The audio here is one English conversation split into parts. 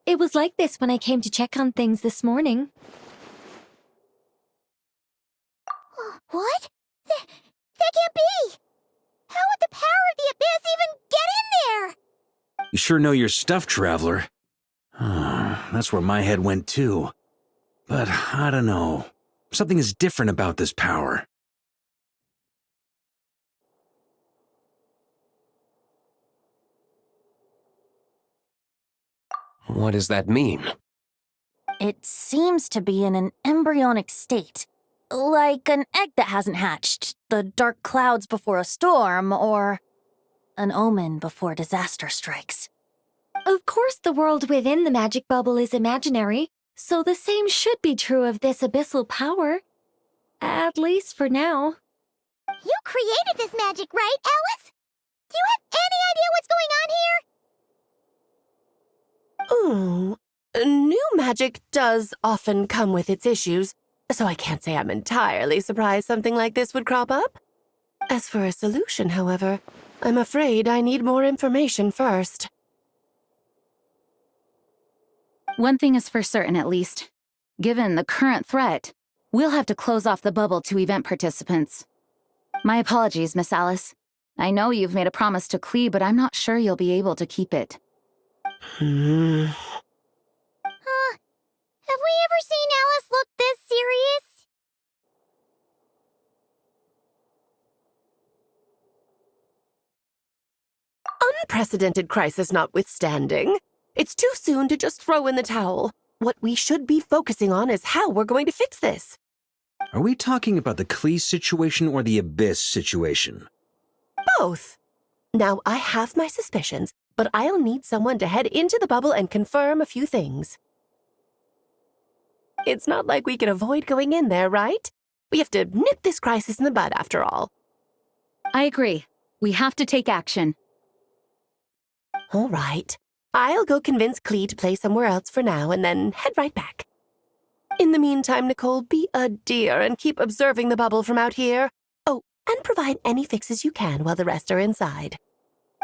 It was like this when I came to check on things this morning. What? That can't be! How would the power of the abyss even get in there? You sure know your stuff, Traveler. That's where my head went too. But I don't know. Something is different about this power. What does that mean? It seems to be in an embryonic state. Like an egg that hasn't hatched, the dark clouds before a storm, or an omen before disaster strikes. Of course, the world within the magic bubble is imaginary, so the same should be true of this abyssal power. At least for now. You created this magic, right, Alice? Do you have any idea what's going on here? New magic does often come with its issues, so I can't say I'm entirely surprised something like this would crop up. As for a solution, however, I'm afraid I need more information first. One thing is for certain, at least. Given the current threat, we'll have to close off the bubble to event participants. My apologies, Miss Alice. I know you've made a promise to Klee, but I'm not sure you'll be able to keep it. Have we ever seen Alice look this serious? Unprecedented crisis notwithstanding, it's too soon to just throw in the towel. What we should be focusing on is how we're going to fix this. Are we talking about the Klee situation or the Abyss situation? Both. Now, I have my suspicions, but I'll need someone to head into the bubble and confirm a few things. It's not like we can avoid going in there, right? We have to nip this crisis in the bud, after all. I agree. We have to take action. All right. I'll go convince Klee to play somewhere else for now and then head right back. In the meantime, Nicole, be a dear and keep observing the bubble from out here. Oh, and provide any fixes you can while the rest are inside.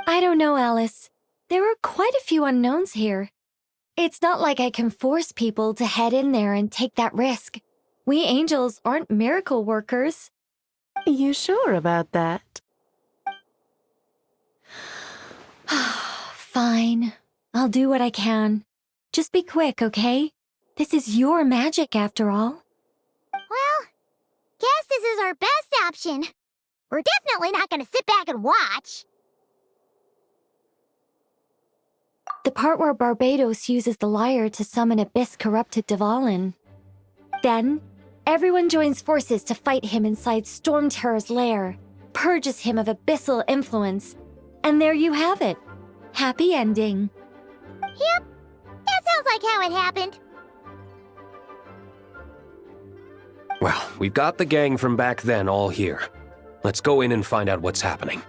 I don't know, Alice. There are quite a few unknowns here. It's not like I can force people to head in there and take that risk. We angels aren't miracle workers. You sure about that? Fine. I'll do what I can. Just be quick, okay? This is your magic, after all. Well, guess this is our best option. We're definitely not gonna sit back and watch. The part where Barbados uses the lyre to summon abyss-corrupted Dvalin. Then, everyone joins forces to fight him inside Storm Terror's lair, purges him of abyssal influence, and there you have it. Happy ending. Yep, that sounds like how it happened. Well, we've got the gang from back then all here. Let's go in and find out what's happening.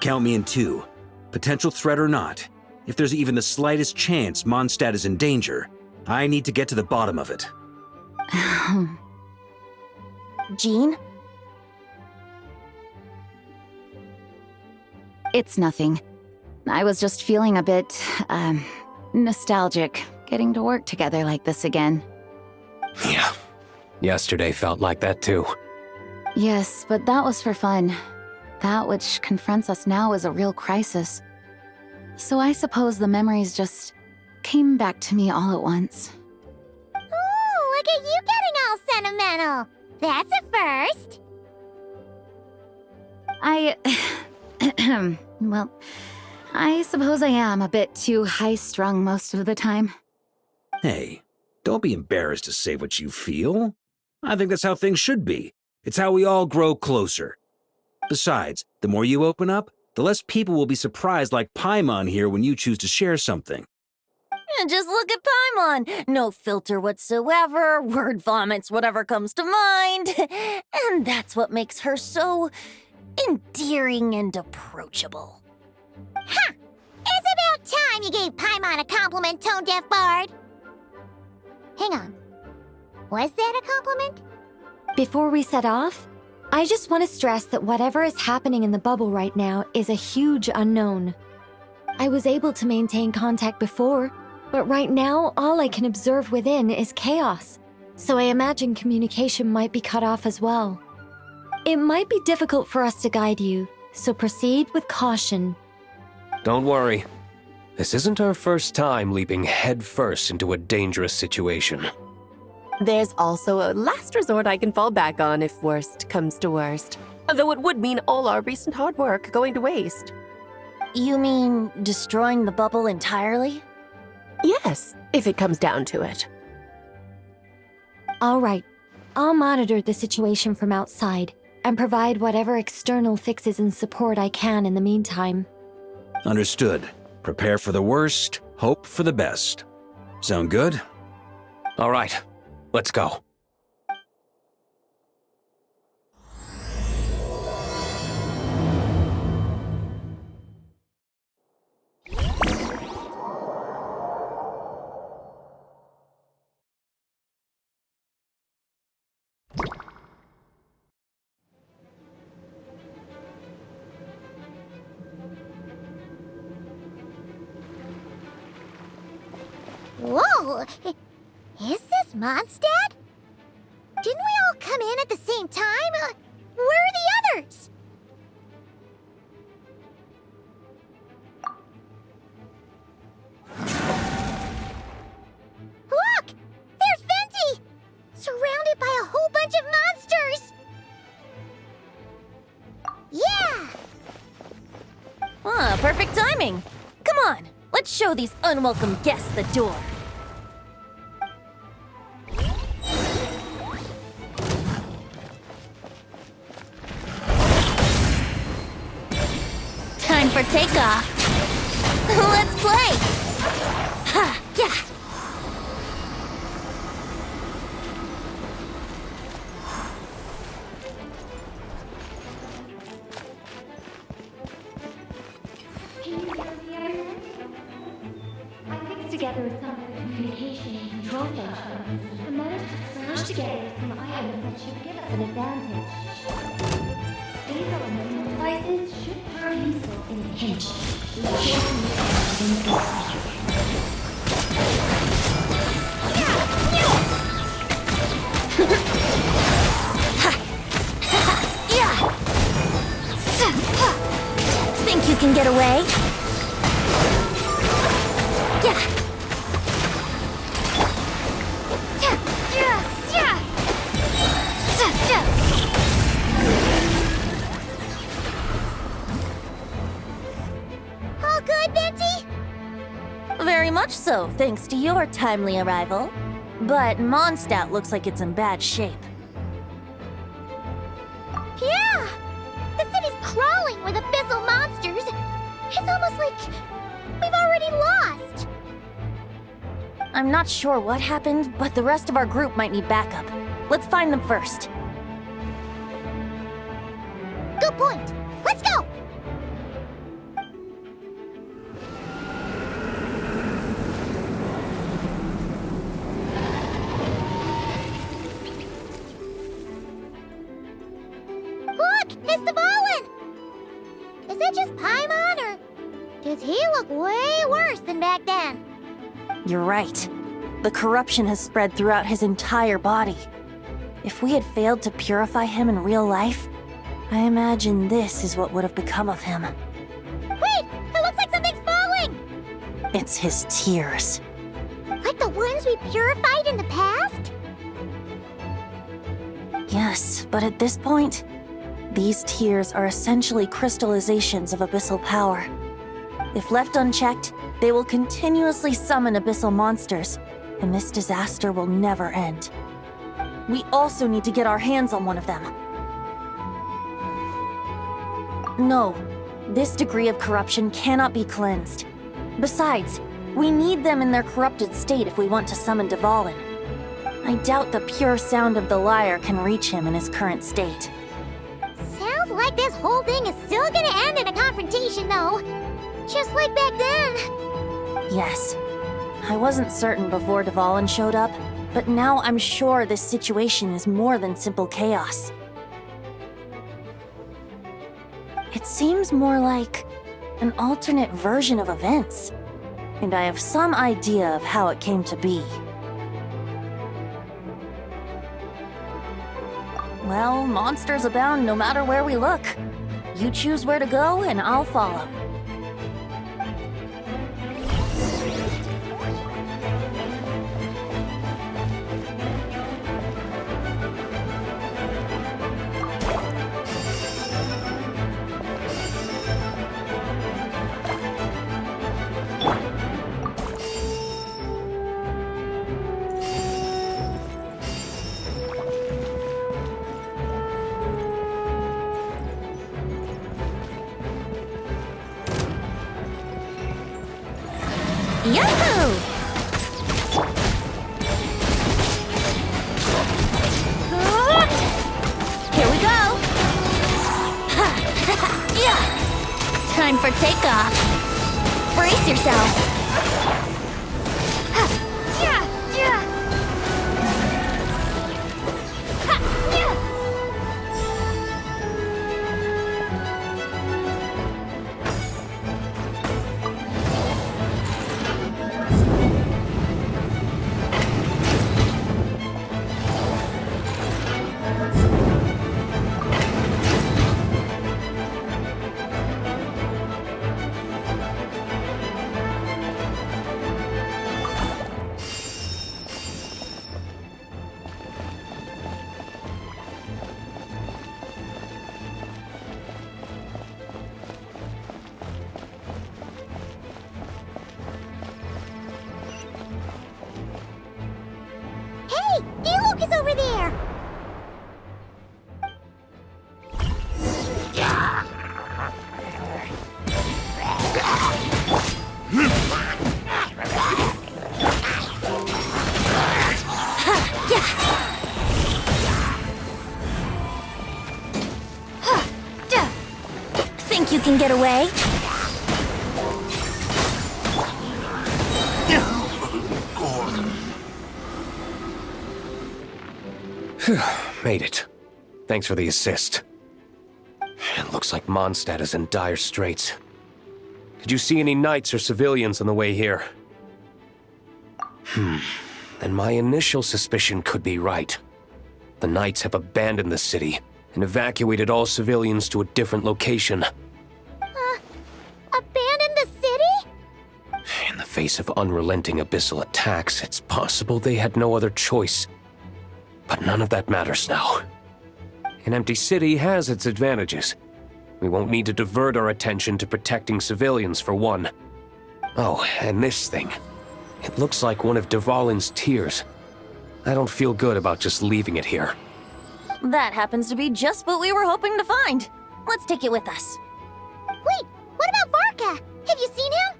Count me in too. Potential threat or not, if there's even the slightest chance Mondstadt is in danger, I need to get to the bottom of it. Jean? It's nothing. I was just feeling a bit, nostalgic, getting to work together like this again. Yeah. Yesterday felt like that too. Yes, but that was for fun. That which confronts us now is a real crisis. So I suppose the memories just came back to me all at once. Ooh, look at you getting all sentimental. That's a first. Well, I suppose I am a bit too high-strung most of the time. Hey, don't be embarrassed to say what you feel. I think that's how things should be. It's how we all grow closer. Besides, the more you open up, the less people will be surprised like Paimon here when you choose to share something. Just look at Paimon. No filter whatsoever, word vomits whatever comes to mind. And that's what makes her so endearing and approachable. Ha! It's about time you gave Paimon a compliment, tone-deaf bard. Hang on. Was that a compliment? Before we set off, I just want to stress that whatever is happening in the bubble right now is a huge unknown. I was able to maintain contact before, But right now, all I can observe within is chaos, so I imagine communication might be cut off as well. It might be difficult for us to guide you, so proceed with caution. Don't worry. This isn't our first time leaping headfirst into a dangerous situation. There's also a last resort I can fall back on if worst comes to worst. Though it would mean all our recent hard work going to waste. You mean destroying the bubble entirely? Yes, if it comes down to it. All right, I'll monitor the situation from outside and provide whatever external fixes and support I can in the meantime. Understood. Prepare for the worst, hope for the best. Sound good? All right, let's go. Whoa! Is this Mondstadt? Didn't we all come in at the same time? Where are the others? Look! There's Venti! Surrounded by a whole bunch of monsters! Yeah! Ah, perfect timing. Come on, let's show these unwelcome guests the door. Time for takeoff. Let's play! Ha! Yeah! I fixed together some communication and control functions and managed to smash together some items that should give us an advantage. These elemental devices should prove useful in a pinch. We can't use them Yeah! Think you can get away? Yeah! All good, Venti? Very much so, thanks to your timely arrival. But Mondstadt looks like it's in bad shape. Yeah! The city's crawling with abyssal monsters. It's almost like we've already lost. I'm not sure what happened, but the rest of our group might need backup. Let's find them first. Good point. Let's go! Look! It's the Volin! Is it just Paimon, or does he look way worse than back then? You're right. The corruption has spread throughout his entire body. If we had failed to purify him in real life, I imagine this is what would have become of him. Wait! It looks like something's falling! It's his tears. Like the ones we purified in the past? Yes, but at this point, these tears are essentially crystallizations of abyssal power. If left unchecked, they will continuously summon abyssal monsters, and this disaster will never end. We also need to get our hands on one of them. No, this degree of corruption cannot be cleansed. Besides, we need them in their corrupted state if we want to summon Dvalin. I doubt the pure sound of the lyre can reach him in his current state. Sounds like this whole thing is still gonna end in a confrontation, though. Just like back then. Yes. I wasn't certain before Dvalin showed up, but now I'm sure this situation is more than simple chaos. It seems more like an alternate version of events. and I have some idea of how it came to be. Well, monsters abound no matter where we look. You choose where to go, and I'll follow. Yahoo! Here we go! Yeah! Time for takeoff. Brace yourself. Yeah, yeah. Yeah. Hey, Diluc is over there. Think you can get away? Made it. Thanks for the assist. It looks like Mondstadt is in dire straits. Did you see any knights or civilians on the way here? Then my initial suspicion could be right. The knights have abandoned the city and evacuated all civilians to a different location. Abandon the city? In the face of unrelenting abyssal attacks, it's possible they had no other choice. But none of that matters now. An empty city has its advantages. We won't need to divert our attention to protecting civilians, for one. Oh, and this thing. It looks like one of Dvalin's tears. I don't feel good about just leaving it here. That happens to be just what we were hoping to find. Let's take it with us. Wait, what about Varka? Have you seen him?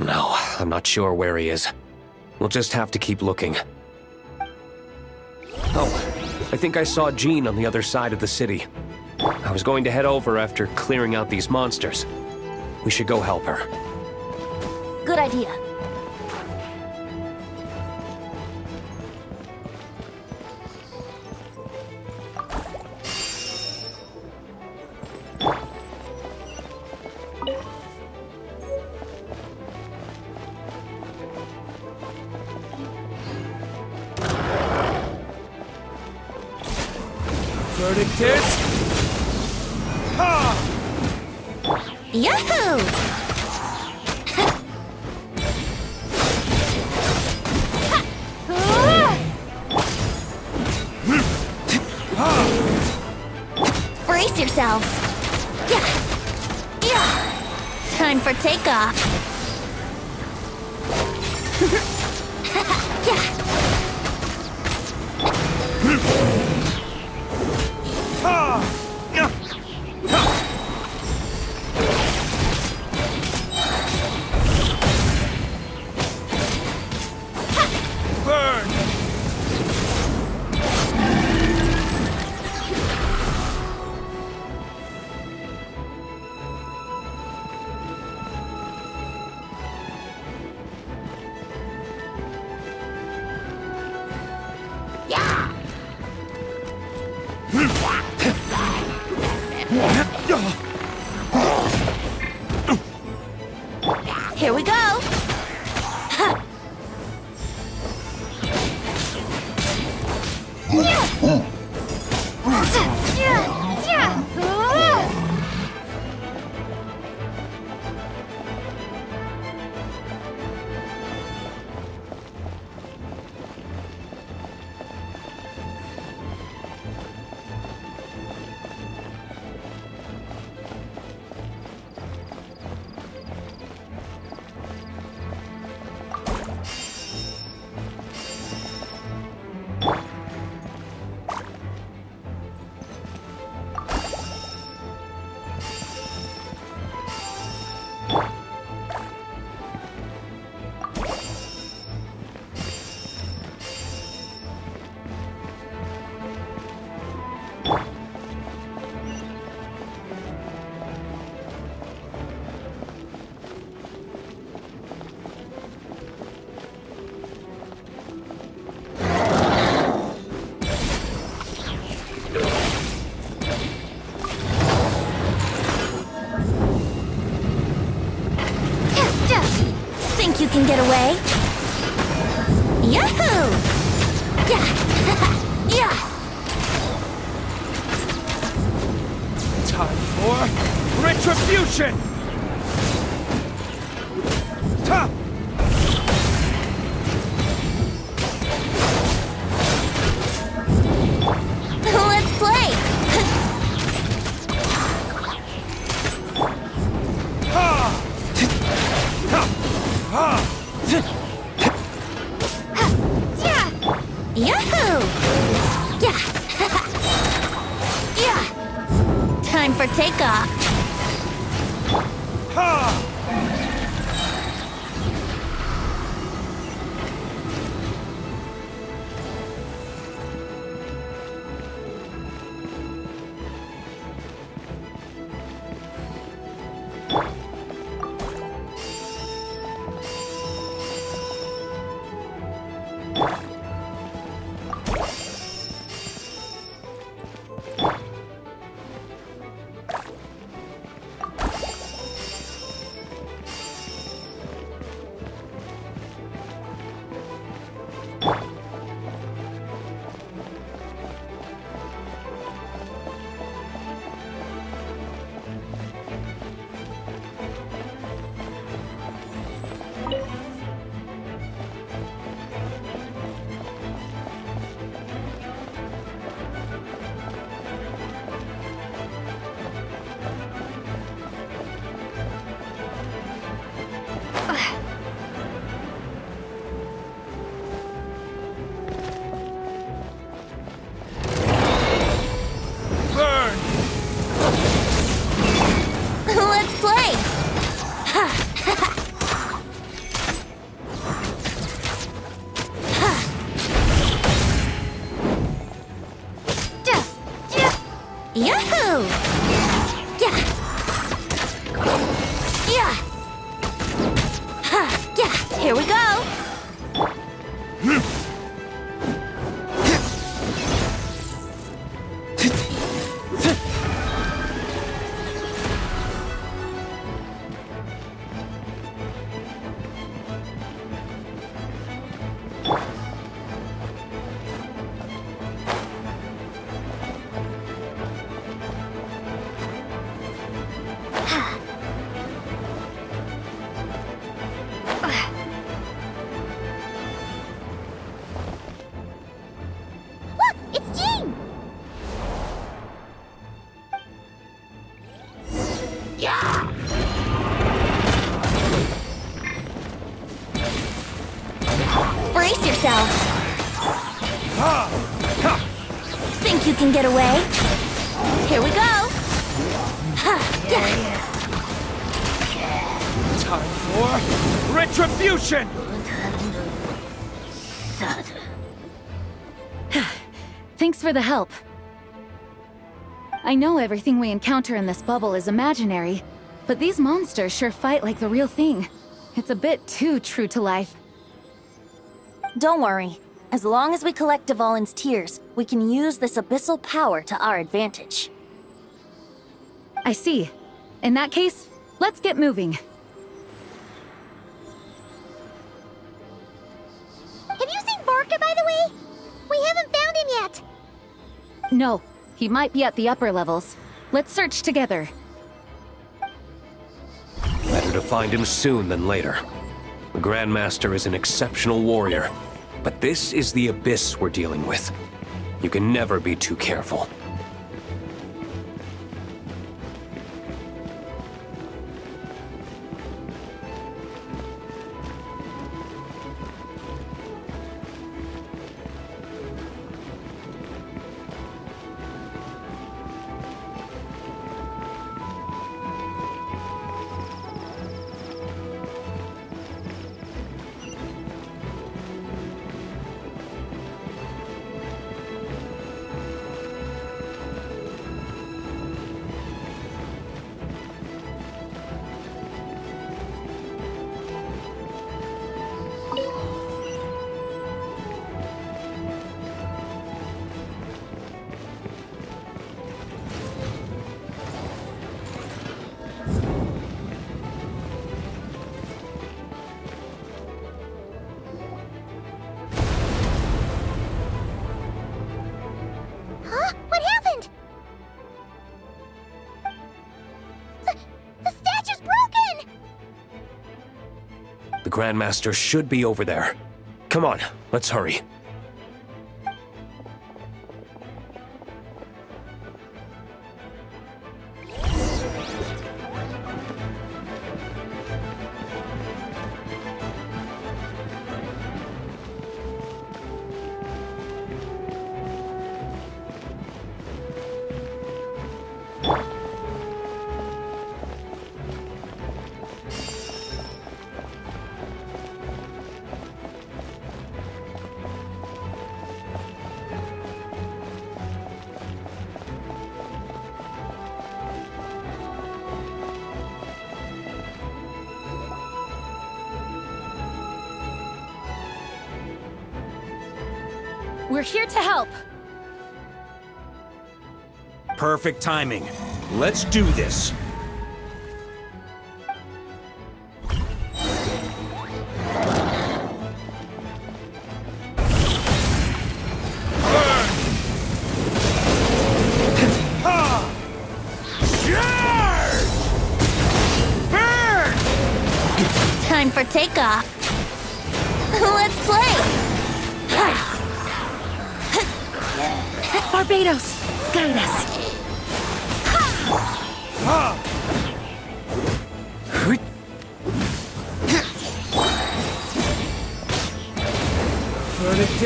No, I'm not sure where he is. We'll just have to keep looking. Oh, I think I saw Jean on the other side of the city. I was going to head over after clearing out these monsters. We should go help her. Good idea. Verdict is... Yahoo! Brace yourselves. Yeah. Yeah. Time for takeoff. Yeah. go! Think you can get away? Yahoo! Yeah! Yeah! Time for retribution! Ta! Let's play! Ha! Ha! Ha! Yahoo! Yeah! Yeah! Time for takeoff! Ha! Let's play! Yahoo! Yeah! Yeah! Yeah! Here we go! Look, it's Jean! Brace yourselves! Ha! Ha! Think you can get away? Here we go! Yeah! Time for retribution! Thanks for the help. I know everything we encounter in this bubble is imaginary, but these monsters sure fight like the real thing. It's a bit too true to life. Don't worry. As long as we collect Dvalin's tears, we can use this abyssal power to our advantage. I see. In that case, let's get moving. Farka, by the way? We haven't found him yet. No, he might be at the upper levels. Let's search together. Better to find him soon than later. The Grandmaster is an exceptional warrior, but this is the Abyss we're dealing with. You can never be too careful. Huh? What happened? The statue's broken! The Grandmaster should be over there. Come on, let's hurry. We're here to help. Perfect timing. Let's do this. Time for takeoff. Let's play. Barbados, guide us. Verdict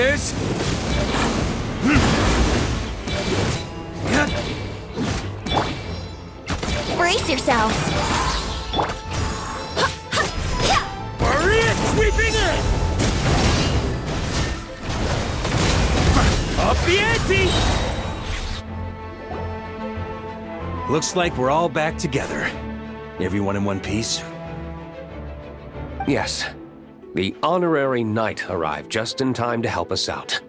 Brace yourselves. Maria sweeping in! Up the ante! Looks like we're all back together. Everyone in one piece? Yes. The honorary knight arrived just in time to help us out.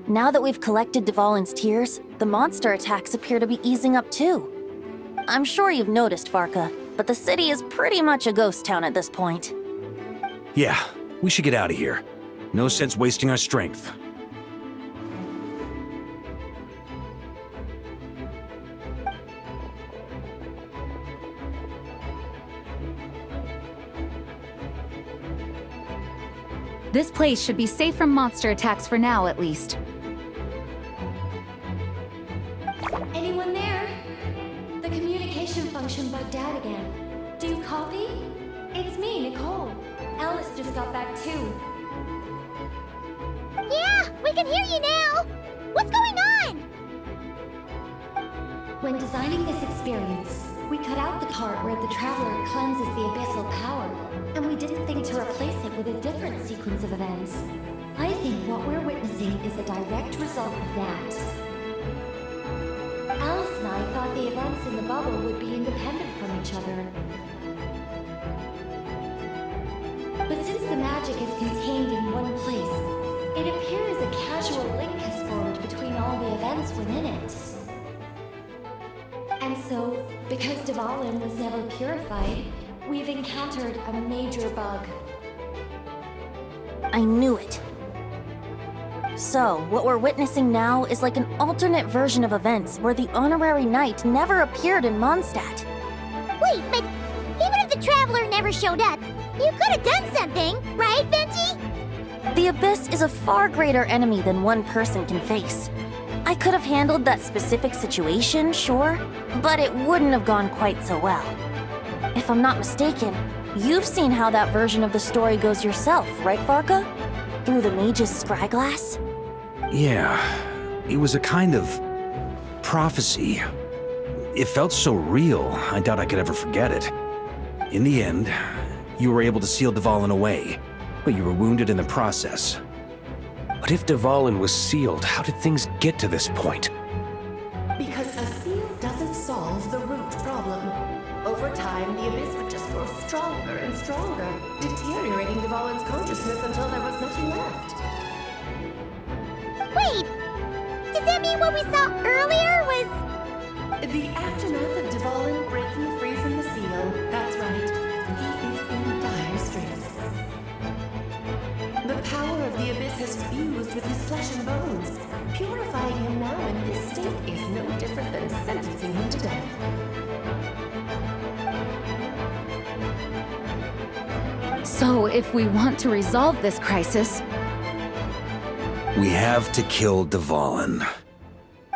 Now that we've collected Dvalin's tears, the monster attacks appear to be easing up too. I'm sure you've noticed, Farka, but the city is pretty much a ghost town at this point. Yeah, we should get out of here. No sense wasting our strength. This place should be safe from monster attacks for now, at least. Anyone there? The communication function bugged out again. Do you copy? It's me, Nicole. Alice just got back too. Yeah, we can hear you now! What's going on? When designing this experience, we cut out the part where the Traveler cleanses the abyssal power, and we didn't think to replace it with a different sequence of events. I think what we're witnessing is a direct result of that. Alice and I thought the events in the bubble would be independent from each other. But since the magic is contained in one place, it appears a casual link has formed between all the events within it. And so, because Dvalin was never purified, we've encountered a major bug. I knew it. So, what we're witnessing now is like an alternate version of events where the honorary knight never appeared in Mondstadt. Wait, but even if the Traveler never showed up, you could have done something, right, Venti? The Abyss is a far greater enemy than one person can face. I could have handled that specific situation, sure, but it wouldn't have gone quite so well. If I'm not mistaken, you've seen how that version of the story goes yourself, right, Varka? Through the mage's scryglass? Yeah, it was a kind of prophecy. It felt so real, I doubt I could ever forget it. In the end, you were able to seal Dvalin away, but you were wounded in the process. But if Dvalin was sealed, how did things get to this point? Because a seal doesn't solve the root problem. Over time, the Abyss would just grow stronger and stronger, deteriorating Dvalin's consciousness until there was nothing left. Wait, does that mean what we saw earlier was... The aftermath of Dvalin breaking free from the seal. That's right. He is in dire straits. The power of the Abyss has fused with his flesh and bones. Purifying him now in this state is no different than sentencing him to death. So, if we want to resolve this crisis, We have to kill Dvalin.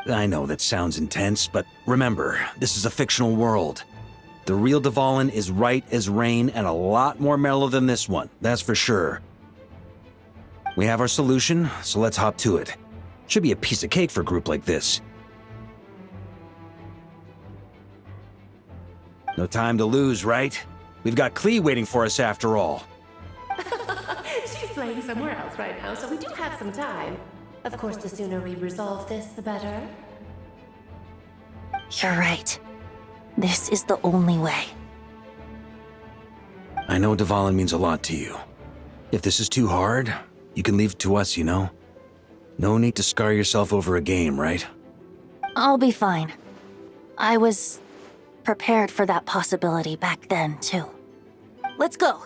I know that sounds intense, but remember, this is a fictional world. The real Dvalin is right as rain and a lot more mellow than this one, that's for sure. We have our solution, so let's hop to it. Should be a piece of cake for a group like this. No time to lose, right? We've got Klee waiting for us after all. She's playing somewhere else right now, so we do have some time. Of course, the sooner we resolve this, the better. You're right. This is the only way. I know Dvalin means a lot to you. If this is too hard, you can leave it to us, you know? No need to scar yourself over a game, right? I'll be fine. I was prepared for that possibility back then, too. Let's go.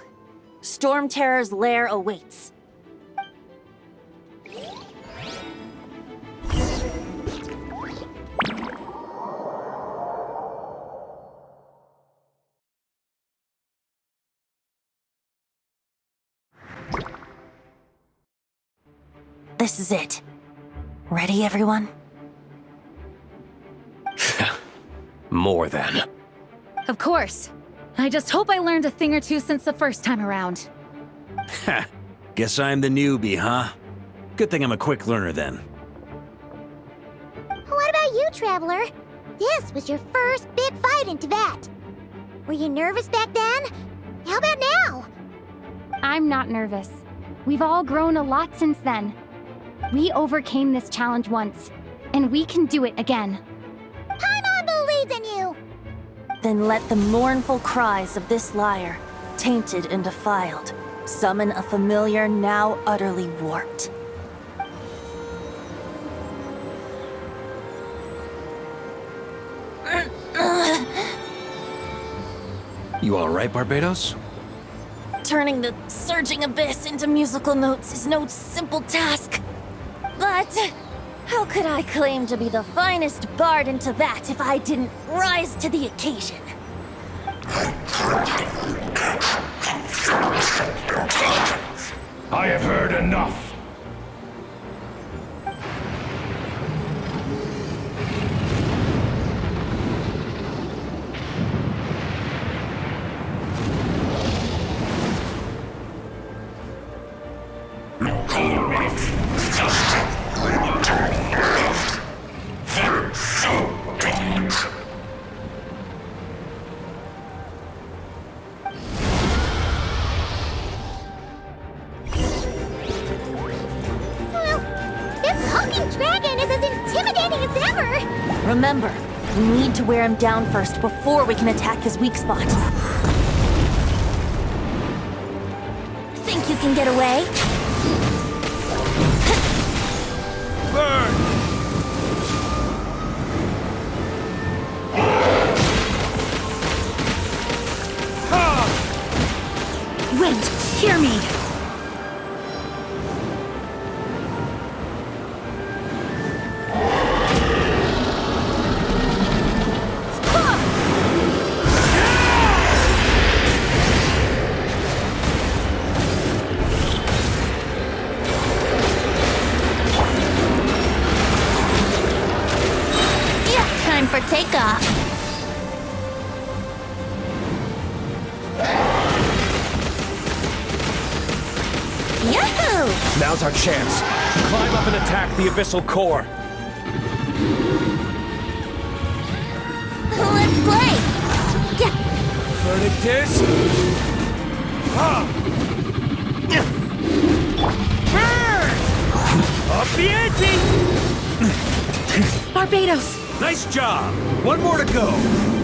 Storm Terror's lair awaits. This is it. Ready, everyone? More than. of course. I just hope I learned a thing or two since the first time around. Ha! Guess I'm the newbie, huh? Good thing I'm a quick learner then. What about you, Traveler? This was your first big fight in Tibet. Were you nervous back then? How about now? I'm not nervous. We've all grown a lot since then. We overcame this challenge once, and we can do it again. Paimon believes in you! Then let the mournful cries of this lyre, tainted and defiled, summon a familiar now utterly warped. You alright, Barbados? Turning the surging abyss into musical notes is no simple task. But how could I claim to be the finest bard in Tibet if I didn't rise to the occasion? I have heard enough. Remember, we need to wear him down first before we can attack his weak spot. Think you can get away? Burn! Wind, hear me! Yahoo! Now's our chance. Climb up and attack the abyssal core. Let's play! Yeah. Verdict is... Burn! Up the ante! Barbados! Nice job! One more to go!